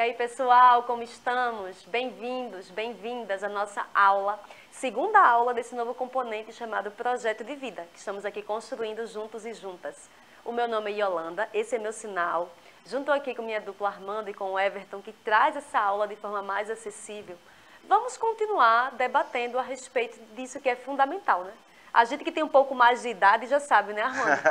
aí, pessoal, como estamos? Bem-vindos, bem-vindas à nossa aula, segunda aula desse novo componente chamado Projeto de Vida, que estamos aqui construindo juntos e juntas. O meu nome é Yolanda, esse é meu sinal. Junto aqui com minha dupla Armando e com o Everton, que traz essa aula de forma mais acessível, vamos continuar debatendo a respeito disso que é fundamental, né? A gente que tem um pouco mais de idade já sabe, né, Armando?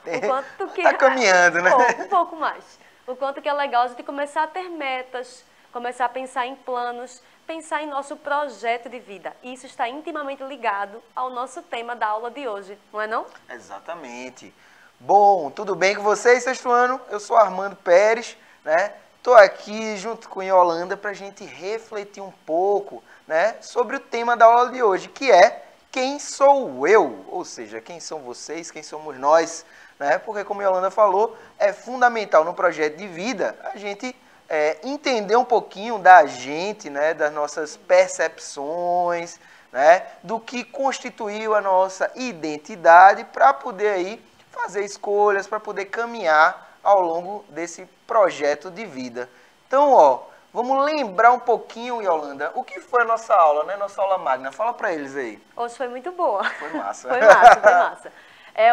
O quanto que... Tá caminhando, né? Um pouco mais. O quanto que é legal a gente começar a ter metas, começar a pensar em planos, pensar em nosso projeto de vida. E isso está intimamente ligado ao nosso tema da aula de hoje, não é não? Exatamente. Bom, tudo bem com vocês, sexto ano? Eu sou Armando Pérez, né? Estou aqui junto com Yolanda para a gente refletir um pouco, né, sobre o tema da aula de hoje, que é quem sou eu? Ou seja, quem são vocês, quem somos nós, né? Porque, como a Yolanda falou, é fundamental no projeto de vida a gente entender um pouquinho da gente, né? Das nossas percepções, né? Do que constituiu a nossa identidade para poder aí fazer escolhas, para poder caminhar ao longo desse projeto de vida. Então, ó, vamos lembrar um pouquinho, Yolanda, o que foi a nossa aula, né? Nossa aula magna. Fala para eles aí. Hoje foi muito boa. Foi massa. Foi massa, foi massa.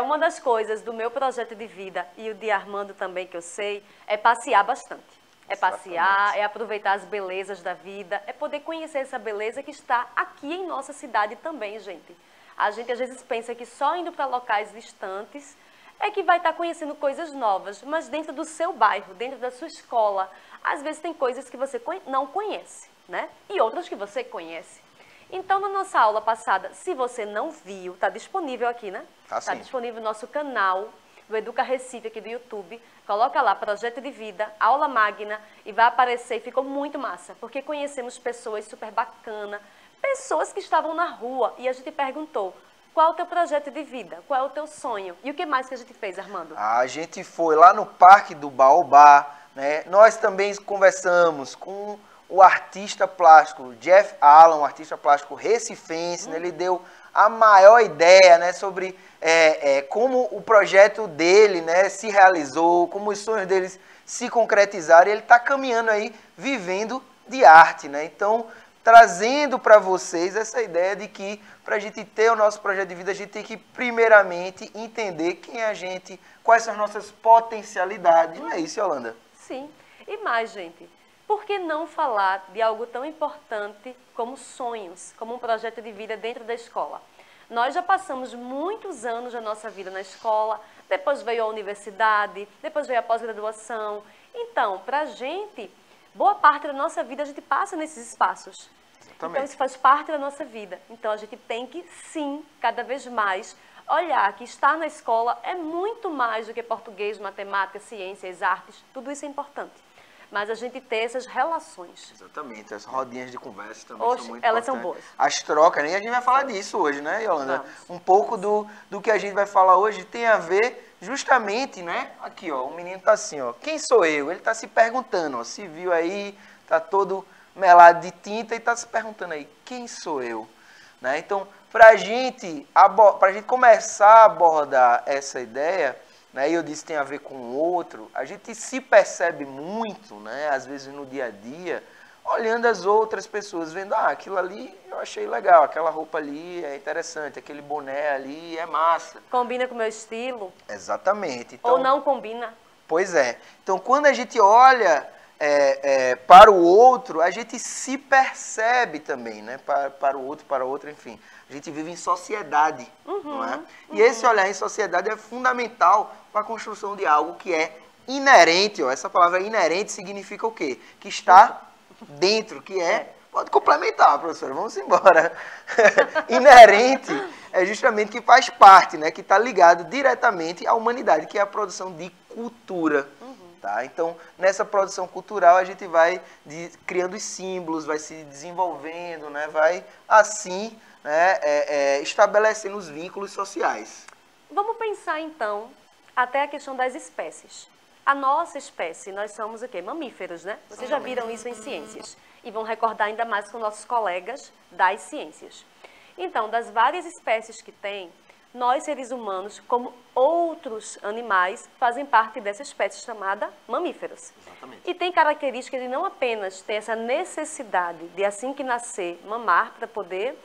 Uma das coisas do meu projeto de vida e o de Armando também, que eu sei, é passear bastante. É passear, é aproveitar as belezas da vida, é poder conhecer essa beleza que está aqui em nossa cidade também, gente. A gente às vezes pensa que só indo para locais distantes é que vai estar conhecendo coisas novas, mas dentro do seu bairro, dentro da sua escola, às vezes tem coisas que você não conhece, né? E outras que você conhece. Então, na nossa aula passada, se você não viu, está disponível aqui, né? Está disponível no nosso canal do Educa Recife aqui do YouTube. Coloca lá, Projeto de Vida, Aula Magna, e vai aparecer, e ficou muito massa, porque conhecemos pessoas super bacanas, pessoas que estavam na rua, e a gente perguntou, qual é o teu projeto de vida? Qual é o teu sonho? E o que mais que a gente fez, Armando? A gente foi lá no Parque do Baobá, né? Nós também conversamos com o artista plástico Jeff Allan, um artista plástico recifense, né? Ele deu a maior ideia, né, sobre como o projeto dele, né, se realizou, como os sonhos deles se concretizaram, e ele está caminhando aí, vivendo de arte, né? Então, trazendo para vocês essa ideia de que, para a gente ter o nosso projeto de vida, a gente tem que, primeiramente, entender quem é a gente, quais são as nossas potencialidades. Não é isso, Yolanda? Sim. E mais, gente, por que não falar de algo tão importante como sonhos, como um projeto de vida dentro da escola? Nós já passamos muitos anos da nossa vida na escola, depois veio a universidade, depois veio a pós-graduação. Então, para a gente, boa parte da nossa vida a gente passa nesses espaços. Exatamente. Então, isso faz parte da nossa vida. Então, a gente tem que, sim, cada vez mais, olhar que estar na escola é muito mais do que português, matemática, ciências, artes, tudo isso é importante. Mas a gente ter essas relações. Exatamente, as rodinhas de conversa também são muito elas importantes. são boas. As trocas, né? E a gente vai falar disso hoje, né, Yolanda? Um pouco do que a gente vai falar hoje tem a ver justamente, né? Aqui, ó, o menino tá assim, ó. Quem sou eu? Ele tá se perguntando, ó. Se viu aí, tá todo melado de tinta e tá se perguntando aí, quem sou eu? Né? Então, pra gente começar a abordar essa ideia, né, e eu disse que tem a ver com o outro, a gente se percebe muito, né, às vezes no dia a dia, olhando as outras pessoas, vendo, aquilo ali eu achei legal, aquela roupa ali é interessante, aquele boné ali é massa. Combina com o meu estilo. Exatamente. Então, ou não combina. Pois é. Então, quando a gente olha para o outro, a gente se percebe também, né, para o outro, para o outro, enfim. A gente vive em sociedade, não é? E esse olhar em sociedade é fundamental para a construção de algo que é inerente. Ó. Essa palavra inerente significa o quê? Que está dentro, que Pode complementar, professora, vamos embora. Inerente é justamente que faz parte, né? Que está ligado diretamente à humanidade, que é a produção de cultura. Tá? Então, nessa produção cultural, a gente vai criando os símbolos, vai se desenvolvendo, né? Vai assim, né, estabelecendo os vínculos sociais. Vamos pensar então até a questão das espécies. A nossa espécie, nós somos o quê? Mamíferos, né? Vocês já viram isso em ciências e vão recordar ainda mais com nossos colegas das ciências. Então, das várias espécies que tem, nós, seres humanos, como outros animais, fazem parte dessa espécie chamada mamíferos. Exatamente. E tem características de não apenas ter essa necessidade de, assim que nascer, mamar para poder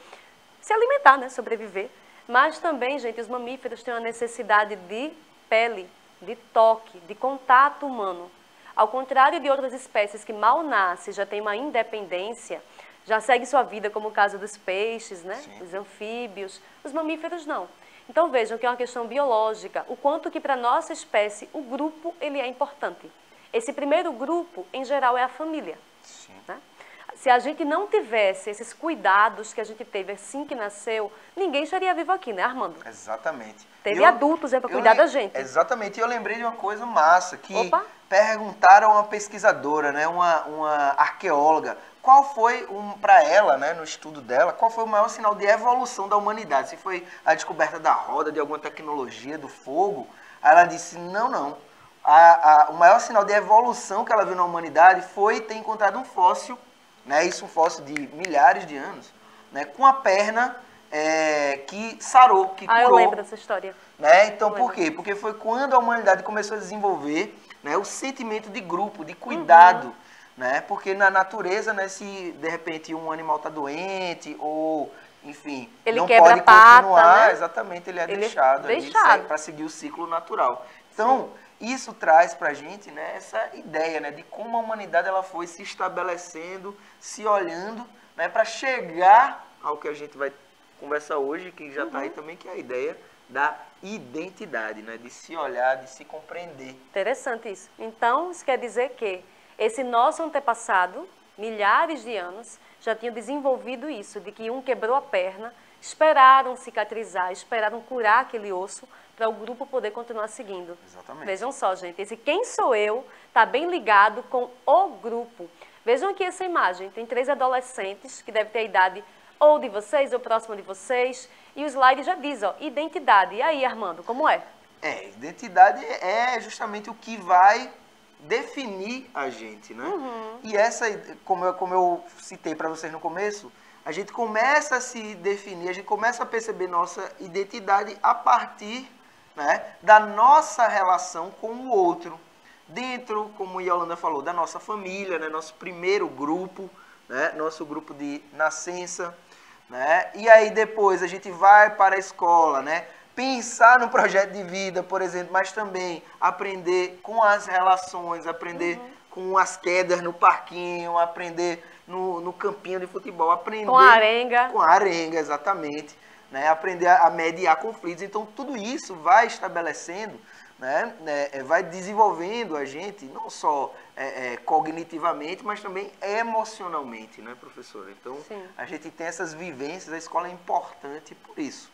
se alimentar, né, sobreviver, mas também, gente, os mamíferos têm uma necessidade de pele, de toque, de contato humano. Ao contrário de outras espécies que mal nascem, já têm uma independência, já seguem sua vida, como o caso dos peixes, né? Os anfíbios, os mamíferos não. Então vejam que é uma questão biológica, o quanto que para a nossa espécie o grupo ele é importante. Esse primeiro grupo, em geral, é a família. Né? Se a gente não tivesse esses cuidados que a gente teve assim que nasceu, ninguém estaria vivo aqui, né, Armando? Exatamente. Teve adultos para cuidar da gente. Exatamente. E eu lembrei de uma coisa massa, que Opa. perguntaram a uma pesquisadora, né, uma arqueóloga, qual foi, para ela, né, no estudo dela, qual foi o maior sinal de evolução da humanidade? Se foi a descoberta da roda, de alguma tecnologia, do fogo? Aí ela disse, não. O maior sinal de evolução que ela viu na humanidade foi ter encontrado um fóssil, né, isso um fóssil de milhares de anos, né, com a perna que sarou, que curou. Eu lembro dessa história. Né? Então, por quê? Porque foi quando a humanidade começou a desenvolver, né, o sentimento de grupo, de cuidado, né? Porque na natureza, né, se de repente um animal está doente ou, enfim, ele não quebra pode a pata, continuar, né? exatamente, ele é Ele deixado, deixado. para seguir o ciclo natural. Então, isso traz para a gente, né, essa ideia, né, de como a humanidade ela foi se estabelecendo, se olhando, né, para chegar ao que a gente vai conversar hoje, que já está aí também, que é a ideia da identidade, né, de se olhar, de se compreender. Interessante isso. Então, isso quer dizer que esse nosso antepassado, milhares de anos, já tinha desenvolvido isso, de que um quebrou a perna, esperaram cicatrizar, esperaram curar aquele osso para o grupo poder continuar seguindo. Exatamente. Vejam só, gente, esse quem sou eu está bem ligado com o grupo. Vejam aqui essa imagem, tem 3 adolescentes que devem ter a idade ou de vocês, ou próximo de vocês, e o slide já diz, ó, identidade. E aí, Armando, como é? Identidade é justamente o que vai definir a gente, né? E essa, como eu citei para vocês no começo, a gente começa a se definir, a gente começa a perceber nossa identidade a partir, né, da nossa relação com o outro. Dentro, como a Yolanda falou, da nossa família, né, nosso primeiro grupo, né, nosso grupo de nascença, né? E aí depois a gente vai para a escola, né? Pensar no projeto de vida, por exemplo, mas também aprender com as relações, aprender com as quedas no parquinho, aprender no campinho de futebol, aprender... Com a arenga. Com a arenga, exatamente. Né? Aprender a mediar conflitos. Então, tudo isso vai estabelecendo, né? Vai desenvolvendo a gente, não só cognitivamente, mas também emocionalmente, né, professora? Então, a gente tem essas vivências, a escola é importante por isso.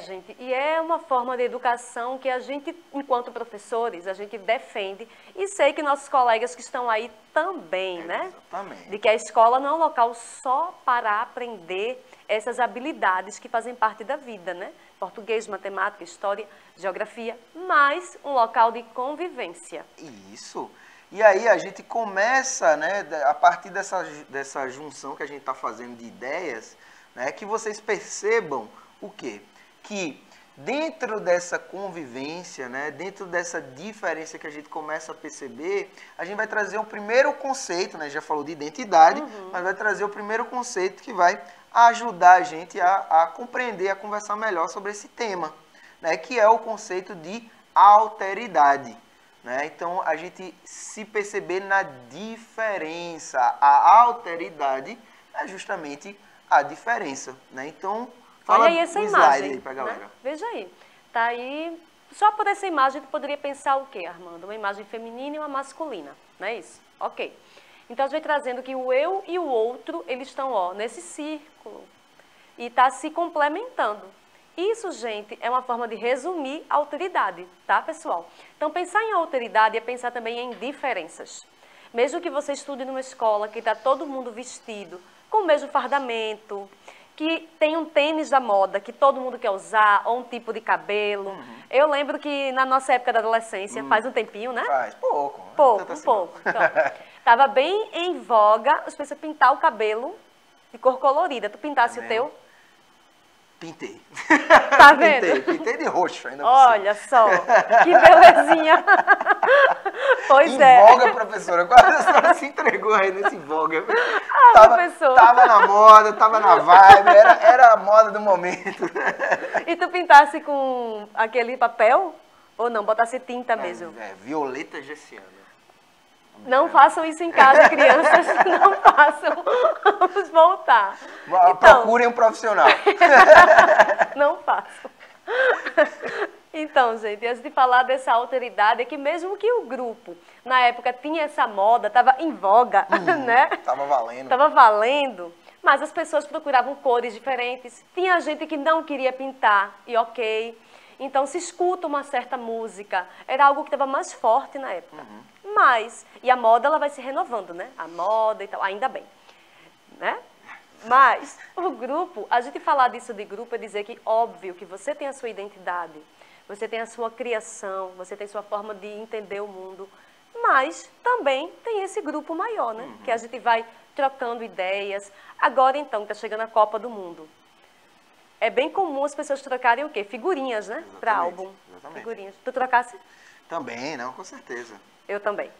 Gente, e é uma forma de educação que a gente, enquanto professores, a gente defende, e sei que nossos colegas que estão aí também, né? Exatamente. De que a escola não é um local só para aprender essas habilidades que fazem parte da vida, né? Português, matemática, história, geografia, mas um local de convivência. Isso. E aí a gente começa, né, a partir dessa junção que a gente está fazendo de ideias, né, que vocês percebam o quê? Que dentro dessa convivência, né, dentro dessa diferença que a gente começa a perceber, a gente vai trazer o primeiro conceito, né, já falou de identidade, mas vai trazer o primeiro conceito que vai ajudar a gente a compreender, a conversar melhor sobre esse tema, né, que é o conceito de alteridade. Né? Então, a gente se perceber na diferença. A alteridade é justamente a diferença. Né? Então, fala olha aí essa imagem, aí pra galera. Né? Veja aí. Tá aí. Só por essa imagem, tu poderia pensar o quê, Armando? Uma imagem feminina e uma masculina, não é isso? Ok. Então, a gente vai trazendo que o eu e o outro, eles estão, ó, nesse círculo. E tá se complementando. Isso, gente, é uma forma de resumir a alteridade, tá, pessoal? Então, pensar em alteridade é pensar também em diferenças. Mesmo que você estude numa escola que está todo mundo vestido com o mesmo fardamento, que tem um tênis da moda que todo mundo quer usar, ou um tipo de cabelo. Eu lembro que na nossa época da adolescência, faz um tempinho, né? Faz, pouco. Pouco, um pouco. Então, tava bem em voga as pessoas pintar o cabelo de cor colorida. Tu pintasse o teu? Pintei. Tá vendo? Pintei de roxo ainda. Olha só, que belezinha. Pois é. Em voga, professora. Quase a senhora se entregou aí nesse voga. Professor. Tava na moda, tava na vibe, era a moda do momento. E tu pintasse com aquele papel? Ou não? Botasse tinta mesmo? Violeta Gessiana. Não façam isso em casa, crianças. Não façam. Vamos voltar. Procurem um profissional. Não façam. Então, gente, antes de falar dessa alteridade, é que mesmo que o grupo, na época, tinha essa moda, estava em voga, né? Tava valendo. Tava valendo, mas as pessoas procuravam cores diferentes. Tinha gente que não queria pintar, e ok. Então, se escuta uma certa música, era algo que estava mais forte na época. Mas, e a moda, ela vai se renovando, né? A moda e tal, ainda bem, né? Mas, o grupo, a gente falar disso de grupo é dizer que, óbvio, que você tem a sua identidade, você tem a sua criação, você tem a sua forma de entender o mundo, mas também tem esse grupo maior, né? Que a gente vai trocando ideias. Agora, então, está chegando a Copa do Mundo. É bem comum as pessoas trocarem o quê? Figurinhas, né? Para álbum. Exatamente. Figurinhas. Tu trocasse? Também, não, com certeza. Eu também.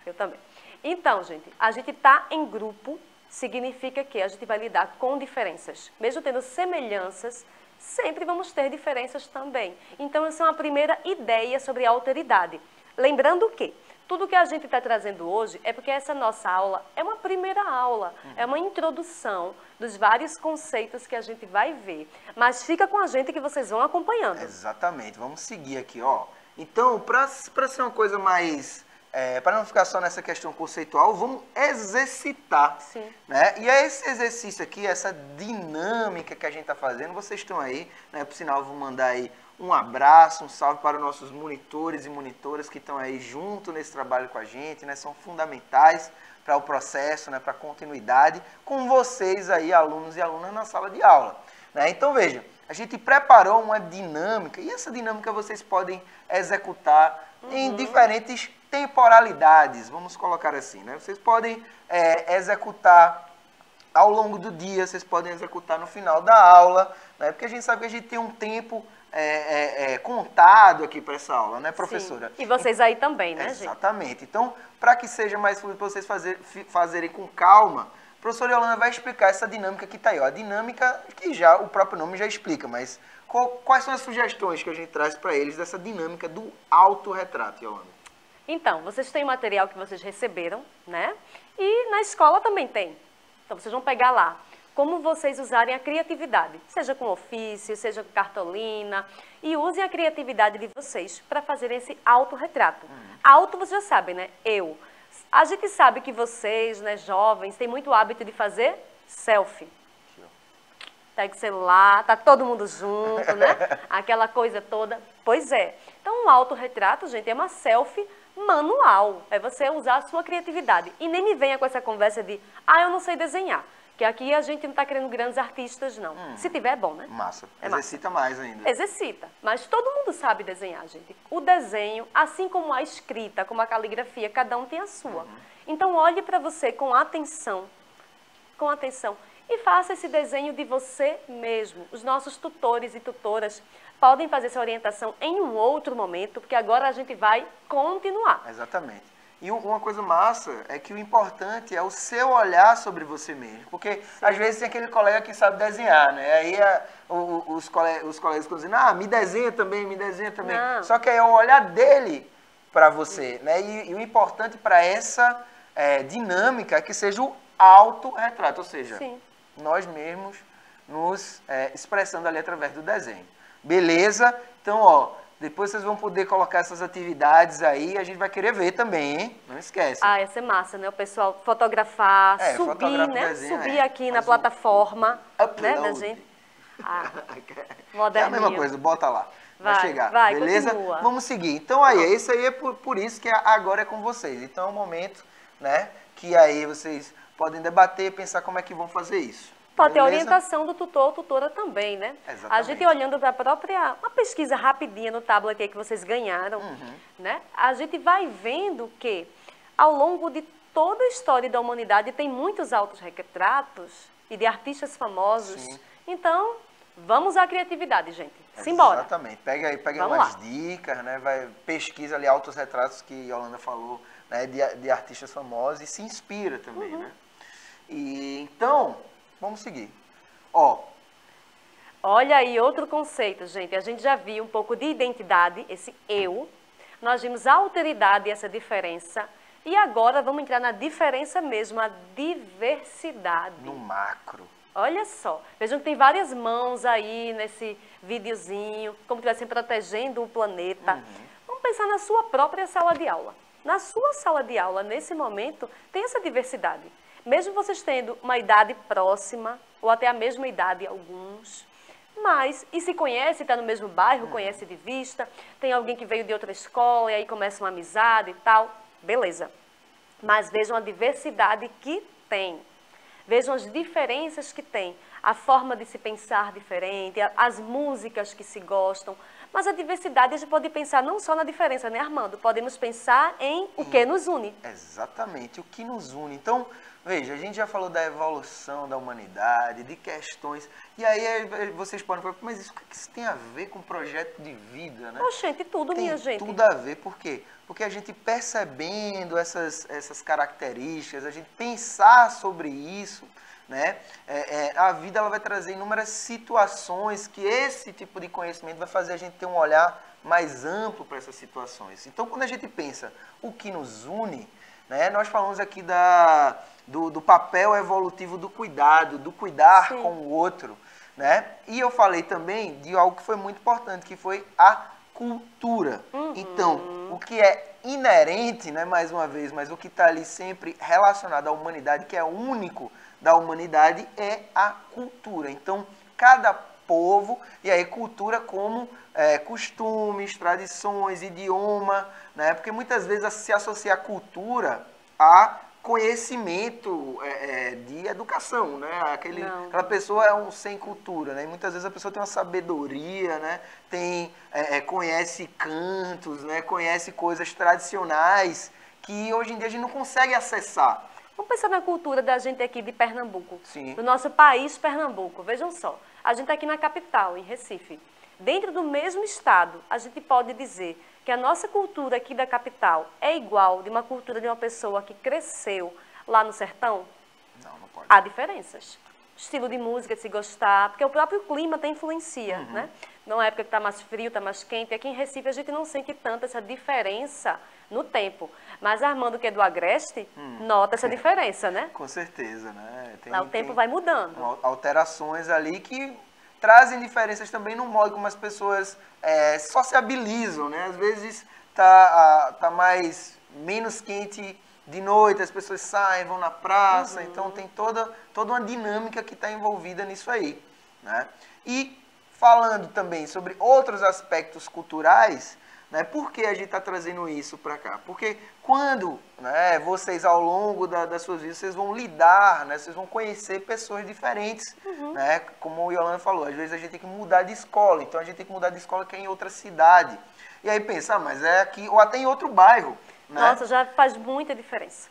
Eu também. Então, gente, a gente tá em grupo significa que a gente vai lidar com diferenças. Mesmo tendo semelhanças, sempre vamos ter diferenças também. Então, essa é uma primeira ideia sobre a alteridade. Lembrando que tudo que a gente está trazendo hoje é porque essa nossa aula é uma primeira aula, é uma introdução dos vários conceitos que a gente vai ver. Mas fica com a gente que vocês vão acompanhando. Exatamente, vamos seguir aqui, ó. Então, para ser uma coisa mais... para não ficar só nessa questão conceitual, vamos exercitar. Sim. Né? E é esse exercício aqui, essa dinâmica que a gente está fazendo, vocês estão aí, né? Por sinal, eu vou mandar aí um abraço, um salve para os nossos monitores e monitoras que estão aí junto nesse trabalho com a gente, né? São fundamentais para o processo, né? Para a continuidade, com vocês aí, alunos e alunas na sala de aula. Né? Então, veja, a gente preparou uma dinâmica, e essa dinâmica vocês podem executar em diferentes temporalidades, vamos colocar assim, né? Vocês podem executar ao longo do dia, vocês podem executar no final da aula, né? Porque a gente sabe que a gente tem um tempo contado aqui para essa aula, né, professora? Sim. E vocês aí também, né, gente? Exatamente. Então, para que seja mais fluido para vocês fazerem com calma, a professora Yolanda vai explicar essa dinâmica que está aí, ó. A dinâmica que já o próprio nome já explica, mas quais são as sugestões que a gente traz para eles dessa dinâmica do autorretrato, Yolanda? Então, vocês têm material que vocês receberam, né? E na escola também tem. Então, vocês vão pegar lá como vocês usarem a criatividade, seja com ofício, seja com cartolina, e usem a criatividade de vocês para fazer esse autorretrato. Auto, vocês já sabem, né? Eu. A gente sabe que vocês, né, jovens, têm muito hábito de fazer selfie. Pega o celular, tá todo mundo junto, né? Aquela coisa toda. Pois é. Então, um autorretrato, gente, é uma selfie manual. É você usar a sua criatividade. E nem me venha com essa conversa de, eu não sei desenhar. Que aqui a gente não está querendo grandes artistas, não. Se tiver, é bom, né? Massa. É Exercita massa. mais ainda. Exercita. Mas todo mundo sabe desenhar, gente. O desenho, assim como a escrita, como a caligrafia, cada um tem a sua. Então, olhe para você com atenção. Com atenção. E faça esse desenho de você mesmo. Os nossos tutores e tutoras podem fazer essa orientação em um outro momento, porque agora a gente vai continuar. Exatamente. E uma coisa massa é que o importante é o seu olhar sobre você mesmo. Porque, às vezes, tem aquele colega que sabe desenhar, né? Aí os colegas ficam dizendo, me desenha também, me desenha também. Não. Só que é o olhar dele para você, né? E o importante para essa dinâmica é que seja o autorretrato, ou seja, Sim. nós mesmos nos expressando ali através do desenho. Beleza? Então, ó, depois vocês vão poder colocar essas atividades aí, a gente vai querer ver também, hein? Não esquece. Ia ser massa, né? O pessoal fotografar, subir, fotografa o né? desenho, Subir aqui na faz plataforma, né, da upload. gente. É a Moderninho. mesma coisa, bota lá. Vai chegar, vai, beleza? continua. Vamos seguir. Então aí, isso aí é por isso que agora é com vocês. Então é um momento, né, que aí vocês podem debater, pensar como é que vão fazer isso. Pode ter Beleza? orientação do tutor ou tutora também, né? Exatamente. A gente olhando para a própria, uma pesquisa rapidinha no tablet aí que vocês ganharam, né? A gente vai vendo que ao longo de toda a história da humanidade tem muitos autorretratos e de artistas famosos. Sim. Então, Vamos à criatividade, gente. Simbora. Exatamente. Pega Vamos umas lá. dicas, né? Pesquisa ali autorretratos que Yolanda falou, né? De artistas famosos e se inspira também, né? E então, vamos seguir. Ó, Olha aí outro conceito, gente. A gente já viu um pouco de identidade, esse eu. Nós vimos a alteridade, essa diferença. E agora vamos entrar na diferença mesmo, a diversidade. no macro. Olha só, vejam que tem várias mãos aí nesse videozinho, como se estivessem protegendo o planeta. Vamos pensar na sua própria sala de aula. Na sua sala de aula, nesse momento, tem essa diversidade. Mesmo vocês tendo uma idade próxima, ou até a mesma idade alguns, mas, e se conhece, está no mesmo bairro, conhece de vista, tem alguém que veio de outra escola e aí começa uma amizade e tal, beleza. Mas vejam a diversidade que tem. Vejam as diferenças que tem, a forma de se pensar diferente, as músicas que se gostam. Mas a diversidade, a gente pode pensar não só na diferença, né, Armando? Podemos pensar em o que nos une. Exatamente, o que nos une. Então, veja, a gente já falou da evolução da humanidade, de questões. E aí vocês podem falar, mas isso, o que isso tem a ver com projeto de vida, né? Oxente, tudo, minha gente. Tem tudo a ver, por quê? Porque a gente percebendo essas características, a gente pensar sobre isso, né? A vida ela vai trazer inúmeras situações que esse tipo de conhecimento vai fazer a gente ter um olhar mais amplo para essas situações. Então, quando a gente pensa o que nos une, né? Nós falamos aqui do papel evolutivo do cuidado, do cuidar Sim. com o outro, né? E eu falei também de algo que foi muito importante, que foi a cultura. Então, o que é inerente, né, mais uma vez, mas o que está ali sempre relacionado à humanidade, que é único da humanidade, é a cultura. Então, cada povo, e aí cultura como costumes, tradições, idioma, né? Porque muitas vezes se associa a cultura a conhecimento de educação, né? Aquela pessoa é um sem cultura, né? E muitas vezes a pessoa tem uma sabedoria, né? Conhece cantos, né? Conhece coisas tradicionais que hoje em dia a gente não consegue acessar. Vamos pensar na cultura da gente aqui de Pernambuco, Sim. do nosso país Pernambuco. Vejam só, a gente está aqui na capital, em Recife. Dentro do mesmo estado, a gente pode dizer que a nossa cultura aqui da capital é igual de uma cultura de uma pessoa que cresceu lá no sertão? Não pode. Há diferenças. Estilo de música, de se gostar, porque o próprio clima até influencia, né? Numa época que está mais frio, está mais quente. Aqui em Recife a gente não sente tanto essa diferença no tempo. Mas Armando, que é do Agreste, nota essa diferença, né? Com certeza, né? Lá o tempo vai mudando. Alterações ali que trazem diferenças também no modo como as pessoas sociabilizam, né? Às vezes tá menos quente de noite, as pessoas saem, vão na praça, então tem toda uma dinâmica que está envolvida nisso aí, né? E falando também sobre outros aspectos culturais, né? Por que a gente está trazendo isso para cá? Porque quando, né, vocês ao longo das suas vidas, vocês vão lidar, né, vocês vão conhecer pessoas diferentes, né? Como o Yolanda falou, às vezes a gente tem que mudar de escola, então a gente tem que mudar de escola que é em outra cidade. E aí pensa, mas é aqui, ou até em outro bairro, né? Nossa, já faz muita diferença.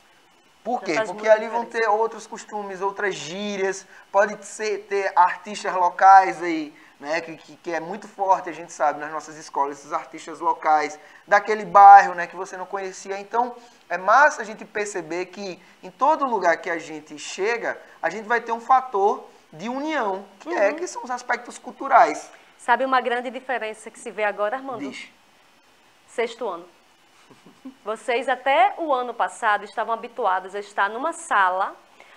Por quê? Já faz Porque muita ali vão diferença. ter outros costumes, outras gírias, pode ter artistas locais aí, né, que é muito forte, a gente sabe, nas nossas escolas, esses artistas locais daquele bairro, né, que você não conhecia. Então, é massa a gente perceber que em todo lugar que a gente chega, a gente vai ter um fator de união, que são os aspectos culturais. Sabe uma grande diferença que se vê agora, Armando? Diz. Sexto ano. Vocês até o ano passado estavam habituados a estar numa sala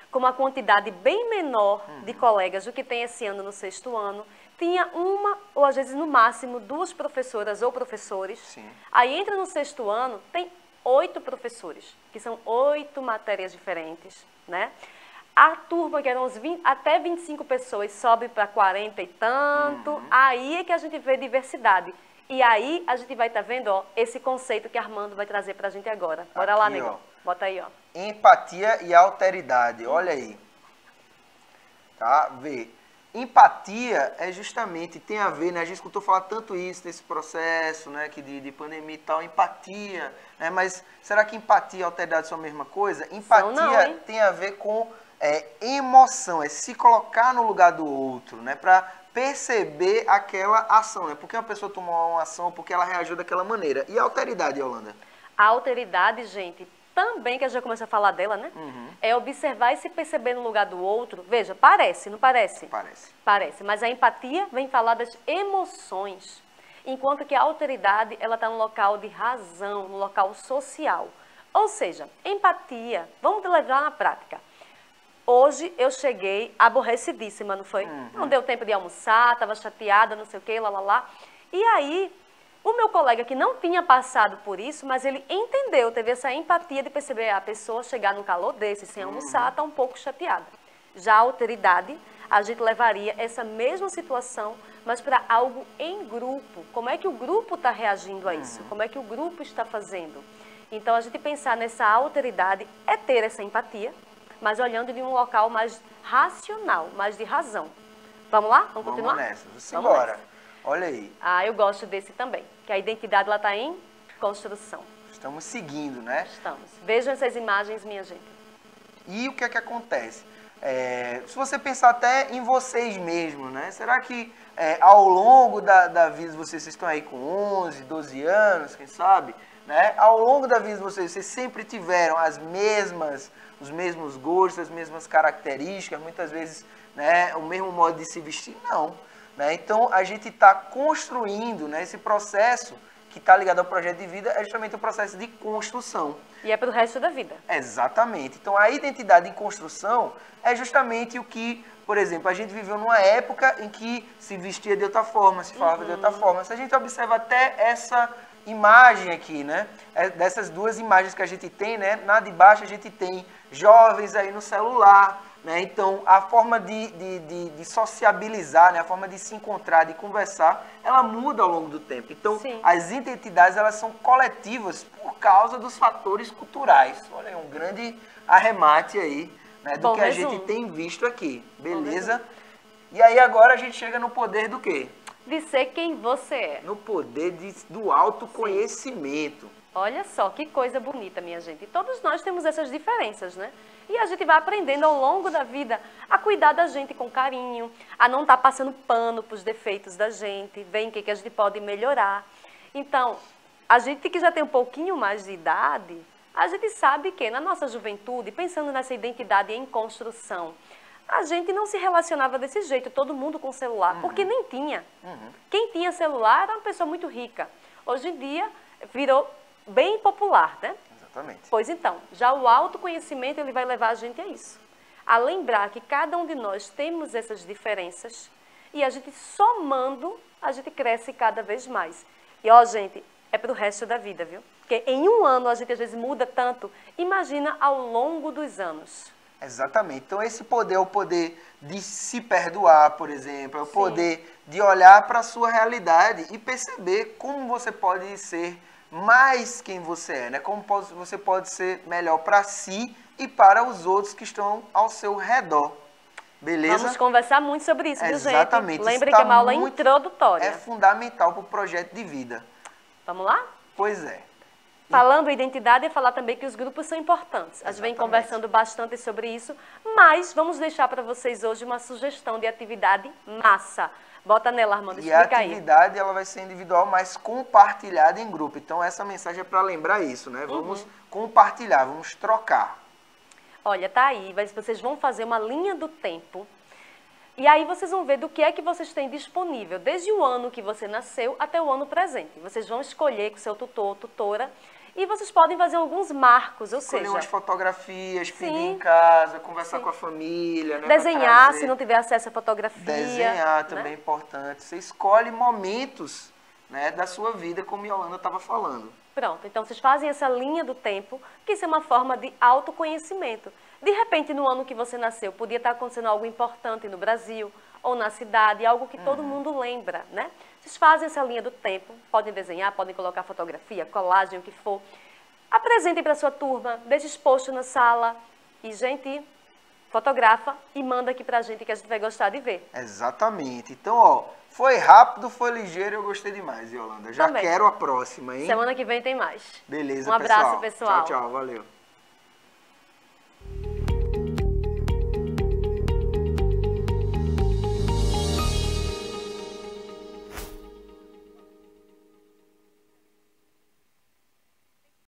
com uma quantidade bem menor de colegas do que tem esse ano no sexto ano. Tinha uma, ou às vezes no máximo, 2 professoras ou professores. Sim. Aí entra no sexto ano, tem 8 professores, que são 8 matérias diferentes, né? A turma, que eram até 25 pessoas, sobe para 40 e tanto. Aí é que a gente vê diversidade. E aí a gente vai estar vendo, ó, esse conceito que Armando vai trazer para a gente agora. Bora lá, Aqui, nego. ó. Bota aí, ó. Empatia e alteridade, olha aí. Tá? Vê. Empatia é justamente, tem a ver, né? A gente escutou falar tanto isso nesse processo, né? Que de pandemia e tal, empatia, né? Mas será que empatia e alteridade são a mesma coisa? Empatia Não, hein? tem a ver com emoção, é se colocar no lugar do outro, né? Para perceber aquela ação, né? Por que uma pessoa tomou uma ação, porque ela reagiu daquela maneira. E a alteridade, Yolanda? A alteridade, gente, também, que a gente já começou a falar dela, né? É observar e se perceber no lugar do outro. Veja, parece, não parece? Parece. Parece, mas a empatia vem falar das emoções. Enquanto que a alteridade, ela está no local de razão, no local social. Ou seja, empatia, vamos levar na prática. Hoje eu cheguei aborrecidíssima, não foi? Não deu tempo de almoçar, estava chateada, não sei o quê, lá. E aí, o meu colega que não tinha passado por isso, mas ele entendeu, teve essa empatia de perceber a pessoa chegar num calor desse, sem almoçar, está um pouco chateada. Já a alteridade, a gente levaria essa mesma situação, mas para algo em grupo. Como é que o grupo está reagindo a isso? Como é que o grupo está fazendo? Então, a gente pensar nessa alteridade é ter essa empatia, mas olhando de um local mais racional, mais de razão. Vamos lá? Vamos continuar? Vamos nessa. Simbora. Olha aí. Ah, eu gosto desse também, que a identidade está em construção. Estamos seguindo, né? Estamos. Vejam essas imagens, minha gente. E o que é que acontece? Se você pensar até em vocês mesmos, né? Será que ao longo da vida vocês estão aí com 11, 12 anos, quem sabe? Né? Ao longo da vida de vocês sempre tiveram os mesmos gostos, as mesmas características, muitas vezes, né, o mesmo modo de se vestir? Não. Né? Então, a gente está construindo, né, esse processo que está ligado ao projeto de vida, é justamente o processo de construção. E é para o resto da vida. Exatamente. Então, a identidade em construção é justamente o que, por exemplo, a gente viveu numa época em que se vestia de outra forma, se falava de outra forma. Se a gente observa até essa imagem aqui, né? Dessas duas imagens que a gente tem, né? Na de baixo a gente tem jovens aí no celular, né? Então, a forma de sociabilizar, né? A forma de se encontrar, de conversar, ela muda ao longo do tempo. Então, Sim. As identidades, elas são coletivas por causa dos fatores culturais. Olha aí, um grande arremate aí, né? Do Bom que a resumo. gente tem visto aqui. Beleza? E aí, agora a gente chega no poder do quê? De ser quem você é. No poder do autoconhecimento. Olha só, que coisa bonita, minha gente. E todos nós temos essas diferenças, né? E a gente vai aprendendo ao longo da vida a cuidar da gente com carinho, a não estar passando pano para os defeitos da gente, ver em que a gente pode melhorar. Então, a gente que já tem um pouquinho mais de idade, a gente sabe que na nossa juventude, pensando nessa identidade em construção, a gente não se relacionava desse jeito, todo mundo com celular, porque nem tinha. Quem tinha celular era uma pessoa muito rica. Hoje em dia, virou bem popular, né? Exatamente. Pois então, já o autoconhecimento, ele vai levar a gente a isso. A lembrar que cada um de nós temos essas diferenças e a gente somando, a gente cresce cada vez mais. E ó, gente, é para o resto da vida, viu? Porque em um ano a gente às vezes muda tanto, imagina ao longo dos anos. Exatamente. Então, esse poder é o poder de se perdoar, por exemplo, é o poder de olhar para a sua realidade e perceber como você pode ser mais quem você é, né? Como você pode ser melhor para si e para os outros que estão ao seu redor. Beleza? Vamos conversar muito sobre isso, viu, gente? Exatamente. Lembre que é uma aula introdutória. É fundamental para o projeto de vida. Vamos lá? Pois é. Falando em identidade, é falar também que os grupos são importantes. A gente vem conversando bastante sobre isso, mas vamos deixar para vocês hoje uma sugestão de atividade massa. Bota nela, Armando, explica aí. E a atividade ela vai ser individual, mas compartilhada em grupo. Então, essa mensagem é para lembrar isso, né? Vamos compartilhar, vamos trocar. Olha, tá aí, vocês vão fazer uma linha do tempo. E aí vocês vão ver do que é que vocês têm disponível, desde o ano que você nasceu até o ano presente. Vocês vão escolher com seu tutor, tutora, e vocês podem fazer alguns marcos, ou Escolher seja... umas fotografias, pedir em casa, conversar com a família, né? Desenhar, se não tiver acesso à fotografia. Desenhar também né? é importante. Você escolhe momentos, né, da sua vida, como a Yolanda estava falando. Pronto, então vocês fazem essa linha do tempo, que isso é uma forma de autoconhecimento. De repente, no ano que você nasceu, podia estar acontecendo algo importante no Brasil ou na cidade, algo que todo mundo lembra, né? Vocês fazem essa linha do tempo, podem desenhar, podem colocar fotografia, colagem, o que for. Apresentem para a sua turma, deixe exposto na sala e, gente, fotografa e manda aqui para a gente que a gente vai gostar de ver. Exatamente. Então, ó, foi rápido, foi ligeiro, eu gostei demais, Yolanda. Já Também. Quero a próxima, hein? Semana que vem tem mais. Beleza, Um abraço, pessoal. Tchau, tchau, valeu.